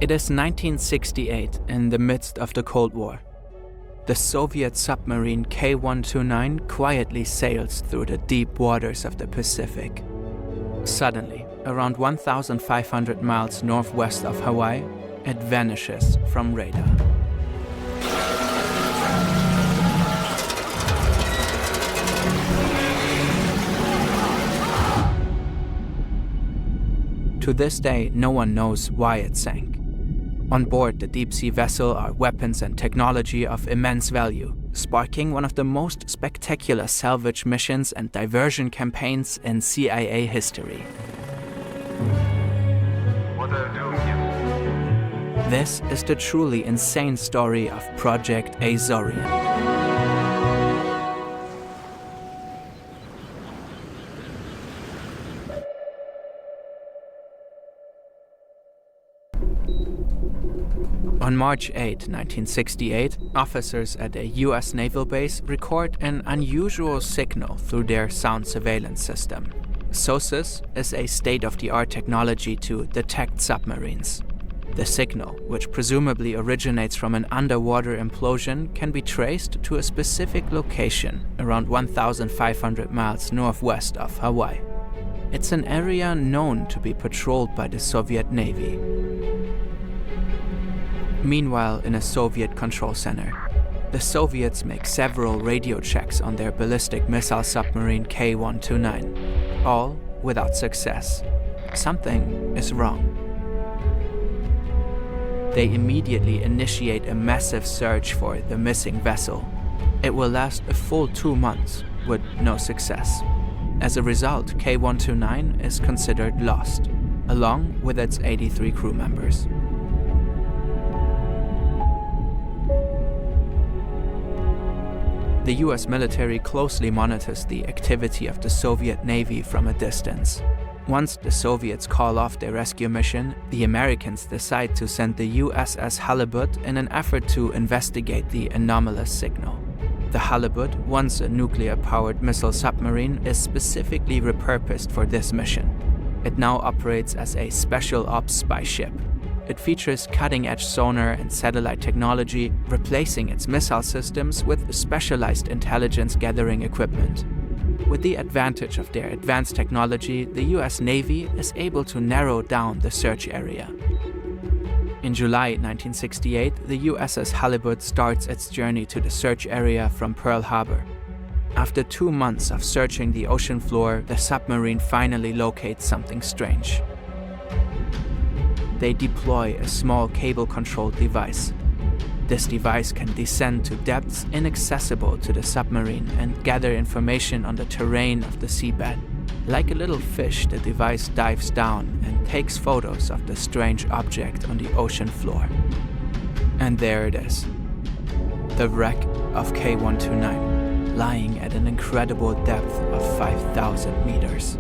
It is 1968 in the midst of the Cold War. The Soviet submarine K-129 quietly sails through the deep waters of the Pacific. Suddenly, around 1,500 miles northwest of Hawaii, it vanishes from radar. To this day, no one knows why it sank. On board the deep-sea vessel are weapons and technology of immense value, sparking one of the most spectacular salvage missions and diversion campaigns in CIA history. This is the truly insane story of Project Azorian. On March 8, 1968, officers at a US naval base record an unusual signal through their sound surveillance system. SOSUS is a state-of-the-art technology to detect submarines. The signal, which presumably originates from an underwater implosion, can be traced to a specific location around 1,500 miles northwest of Hawaii. It's an area known to be patrolled by the Soviet Navy. Meanwhile, in a Soviet control center, the Soviets make several radio checks on their ballistic missile submarine K-129, all without success. Something is wrong. They immediately initiate a massive search for the missing vessel. It will last a full 2 months with no success. As a result, K-129 is considered lost, along with its 83 crew members. The US military closely monitors the activity of the Soviet Navy from a distance. Once the Soviets call off their rescue mission, the Americans decide to send the USS Halibut in an effort to investigate the anomalous signal. The Halibut, once a nuclear-powered missile submarine, is specifically repurposed for this mission. It now operates as a special ops spy ship. It features cutting-edge sonar and satellite technology, replacing its missile systems with specialized intelligence-gathering equipment. With the advantage of their advanced technology, the US Navy is able to narrow down the search area. In July 1968, the USS Halibut starts its journey to the search area from Pearl Harbor. After 2 months of searching the ocean floor, the submarine finally locates something strange. They deploy a small cable-controlled device. This device can descend to depths inaccessible to the submarine and gather information on the terrain of the seabed. Like a little fish, the device dives down and takes photos of the strange object on the ocean floor. And there it is. The wreck of K-129, lying at an incredible depth of 5,000 meters.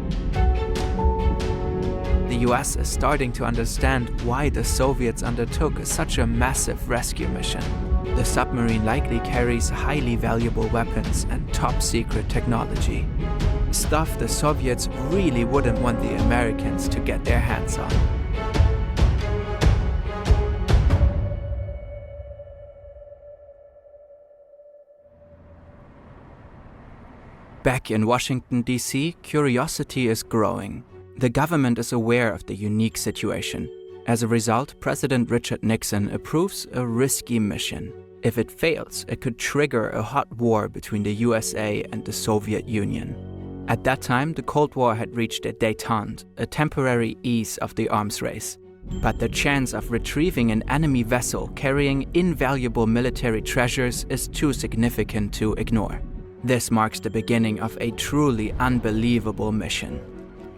The US is starting to understand why the Soviets undertook such a massive rescue mission. The submarine likely carries highly valuable weapons and top-secret technology. Stuff the Soviets really wouldn't want the Americans to get their hands on. Back in Washington, D.C., curiosity is growing. The government is aware of the unique situation. As a result, President Richard Nixon approves a risky mission. If it fails, it could trigger a hot war between the USA and the Soviet Union. At that time, the Cold War had reached a détente, a temporary ease of the arms race. But the chance of retrieving an enemy vessel carrying invaluable military treasures is too significant to ignore. This marks the beginning of a truly unbelievable mission.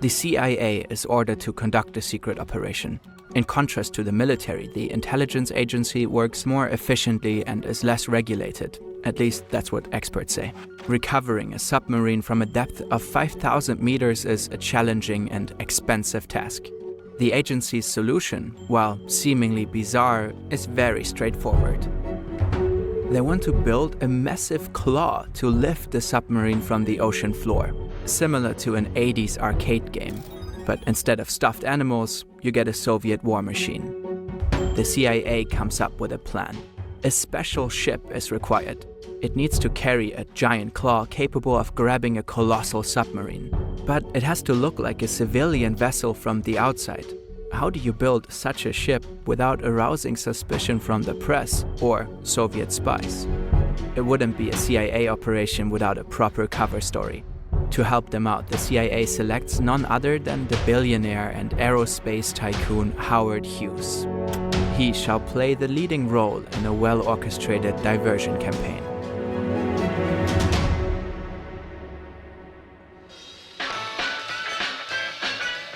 The CIA is ordered to conduct the secret operation. In contrast to the military, the intelligence agency works more efficiently and is less regulated. At least that's what experts say. Recovering a submarine from a depth of 5,000 meters is a challenging and expensive task. The agency's solution, while seemingly bizarre, is very straightforward. They want to build a massive claw to lift the submarine from the ocean floor, similar to an 80s arcade game. But instead of stuffed animals, you get a Soviet war machine. The CIA comes up with a plan. A special ship is required. It needs to carry a giant claw capable of grabbing a colossal submarine. But it has to look like a civilian vessel from the outside. How do you build such a ship without arousing suspicion from the press or Soviet spies? It wouldn't be a CIA operation without a proper cover story. To help them out, the CIA selects none other than the billionaire and aerospace tycoon Howard Hughes. He shall play the leading role in a well-orchestrated diversion campaign.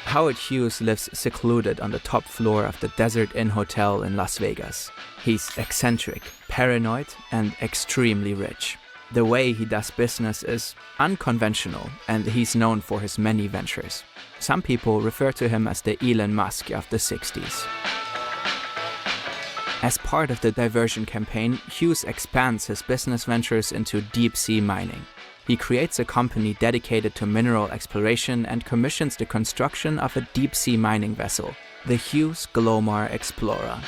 Howard Hughes lives secluded on the top floor of the Desert Inn Hotel in Las Vegas. He's eccentric, paranoid, and extremely rich. The way he does business is unconventional, and he's known for his many ventures. Some people refer to him as the Elon Musk of the 60s. As part of the diversion campaign, Hughes expands his business ventures into deep-sea mining. He creates a company dedicated to mineral exploration and commissions the construction of a deep-sea mining vessel, the Hughes Glomar Explorer.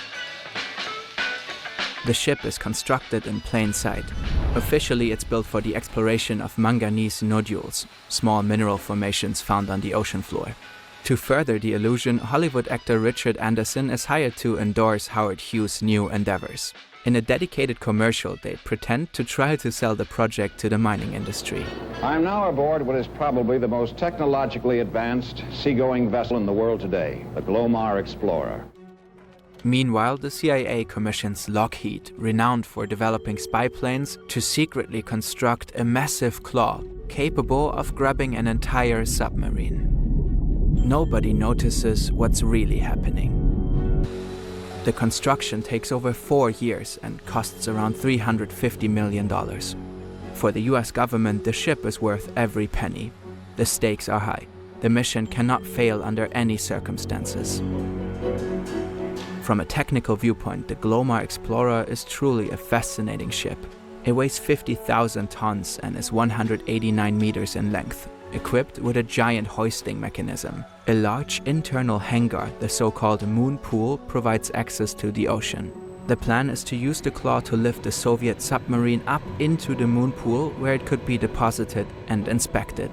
The ship is constructed in plain sight. Officially, it's built for the exploration of manganese nodules, small mineral formations found on the ocean floor. To further the illusion, Hollywood actor Richard Anderson is hired to endorse Howard Hughes' new endeavors. In a dedicated commercial, they pretend to try to sell the project to the mining industry. I'm now aboard what is probably the most technologically advanced seagoing vessel in the world today, the Glomar Explorer. Meanwhile, the CIA commissions Lockheed, renowned for developing spy planes, to secretly construct a massive claw capable of grabbing an entire submarine. Nobody notices what's really happening. The construction takes over 4 years and costs around $350 million. For the US government, the ship is worth every penny. The stakes are high. The mission cannot fail under any circumstances. From a technical viewpoint, the Glomar Explorer is truly a fascinating ship. It weighs 50,000 tons and is 189 meters in length, equipped with a giant hoisting mechanism. A large internal hangar, the so-called moon pool, provides access to the ocean. The plan is to use the claw to lift the Soviet submarine up into the moon pool, where it could be deposited and inspected.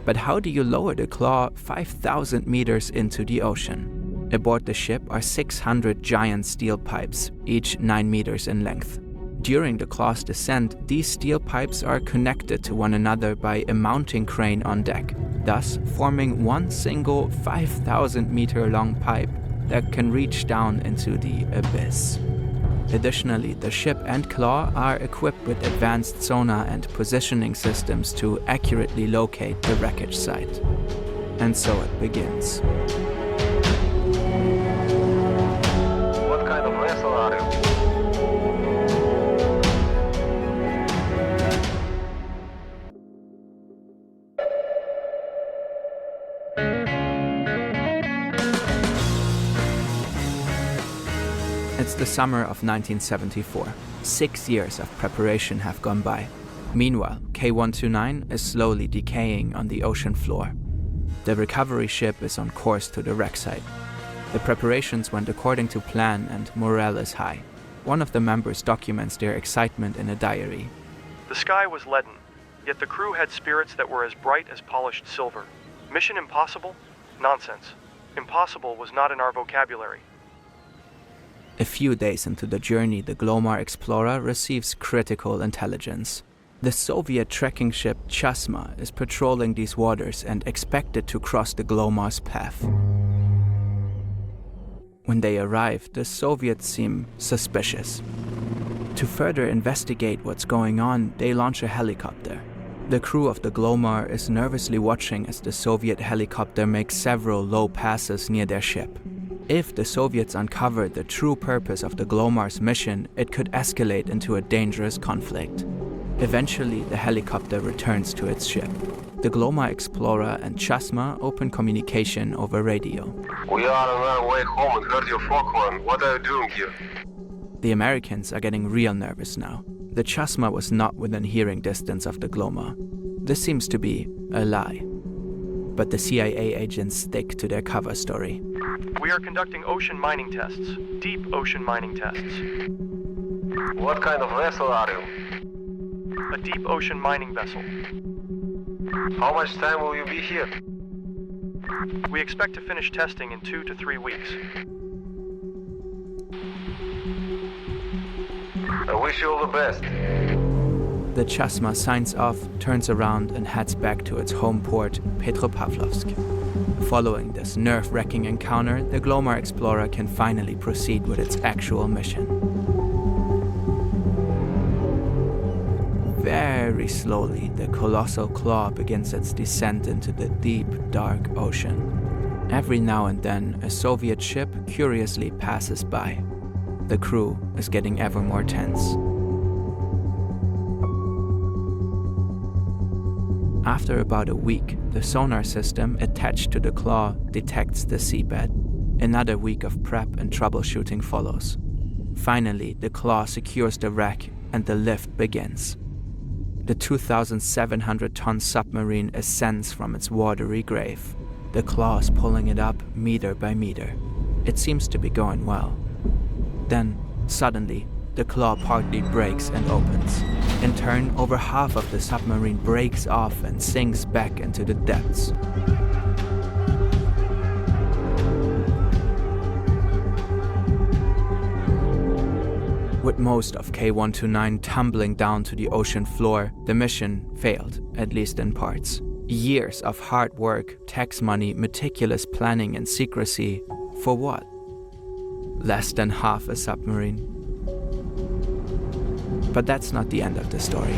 But how do you lower the claw 5,000 meters into the ocean? Aboard the ship are 600 giant steel pipes, each 9 meters in length. During the claw's descent, these steel pipes are connected to one another by a mounting crane on deck, thus forming one single 5,000-meter-long pipe that can reach down into the abyss. Additionally, the ship and claw are equipped with advanced sonar and positioning systems to accurately locate the wreckage site. And so it begins. What kind of vessel are you? It's the summer of 1974. 6 years of preparation have gone by. Meanwhile, K-129 is slowly decaying on the ocean floor. The recovery ship is on course to the wreck site. The preparations went according to plan and morale is high. One of the members documents their excitement in a diary. The sky was leaden, yet the crew had spirits that were as bright as polished silver. Mission impossible? Nonsense. Impossible was not in our vocabulary. A few days into the journey, the Glomar Explorer receives critical intelligence. The Soviet trekking ship Chasma is patrolling these waters and expected to cross the Glomar's path. When they arrive, the Soviets seem suspicious. To further investigate what's going on, they launch a helicopter. The crew of the Glomar is nervously watching as the Soviet helicopter makes several low passes near their ship. If the Soviets uncover the true purpose of the Glomar's mission, it could escalate into a dangerous conflict. Eventually, the helicopter returns to its ship. The Glomar Explorer and Chasma open communication over radio. We are on our way home and heard your foghorn. What are you doing here? The Americans are getting real nervous now. The Chasma was not within hearing distance of the Glomar. This seems to be a lie. but the CIA agents stick to their cover story. We are conducting ocean mining tests, deep ocean mining tests. What kind of vessel are you? A deep ocean mining vessel. How much time will you be here? We expect to finish testing in 2 to 3 weeks. I wish you all the best. The Chasma signs off, turns around and heads back to its home port, Petropavlovsk. Following this nerve-wracking encounter, the Glomar Explorer can finally proceed with its actual mission. Very slowly, the colossal claw begins its descent into the deep, dark ocean. Every now and then, a Soviet ship curiously passes by. The crew is getting ever more tense. After about a week, the sonar system attached to the claw detects the seabed. Another week of prep and troubleshooting follows. Finally, the claw secures the wreck and the lift begins. The 2,700-ton submarine ascends from its watery grave. The claw is pulling it up meter by meter. It seems to be going well. Then, suddenly, the claw partly breaks and opens. In turn, over half of the submarine breaks off and sinks back into the depths. With most of K-129 tumbling down to the ocean floor, the mission failed, at least in parts. Years of hard work, tax money, meticulous planning and secrecy, for what? Less than half a submarine. But that's not the end of the story.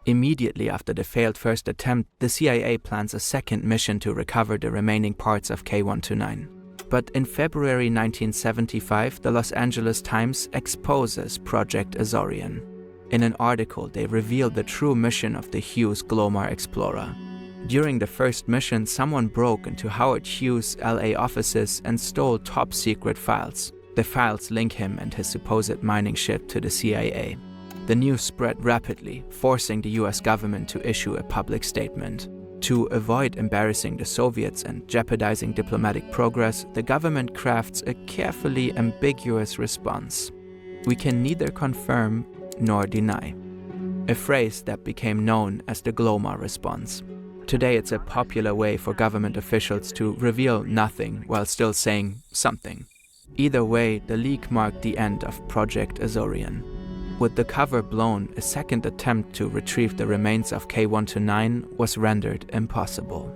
Immediately after the failed first attempt, the CIA plans a second mission to recover the remaining parts of K-129. But in February 1975, the Los Angeles Times exposes Project Azorian. In an article, they reveal the true mission of the Hughes Glomar Explorer. During the first mission, someone broke into Howard Hughes' LA offices and stole top-secret files. The files link him and his supposed mining ship to the CIA. The news spread rapidly, forcing the US government to issue a public statement. To avoid embarrassing the Soviets and jeopardizing diplomatic progress, the government crafts a carefully ambiguous response. We can neither confirm nor deny. A phrase that became known as the Glomar response. Today it's a popular way for government officials to reveal nothing while still saying something. Either way, the leak marked the end of Project Azorian. With the cover blown, a second attempt to retrieve the remains of K-129 was rendered impossible.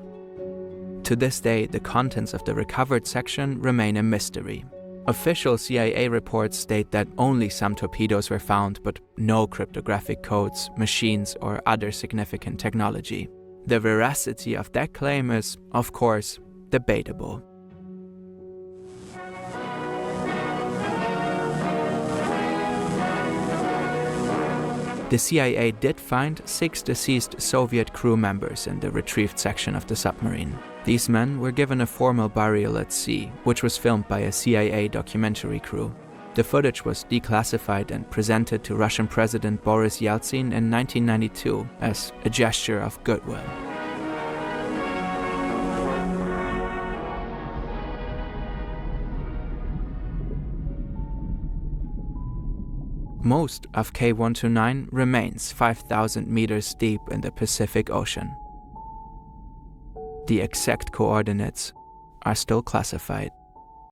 To this day, the contents of the recovered section remain a mystery. Official CIA reports state that only some torpedoes were found, but no cryptographic codes, machines, or other significant technology. The veracity of that claim is, of course, debatable. The CIA did find 6 deceased Soviet crew members in the retrieved section of the submarine. These men were given a formal burial at sea, which was filmed by a CIA documentary crew. The footage was declassified and presented to Russian President Boris Yeltsin in 1992 as a gesture of goodwill. Most of K-129 remains 5,000 meters deep in the Pacific Ocean. The exact coordinates are still classified.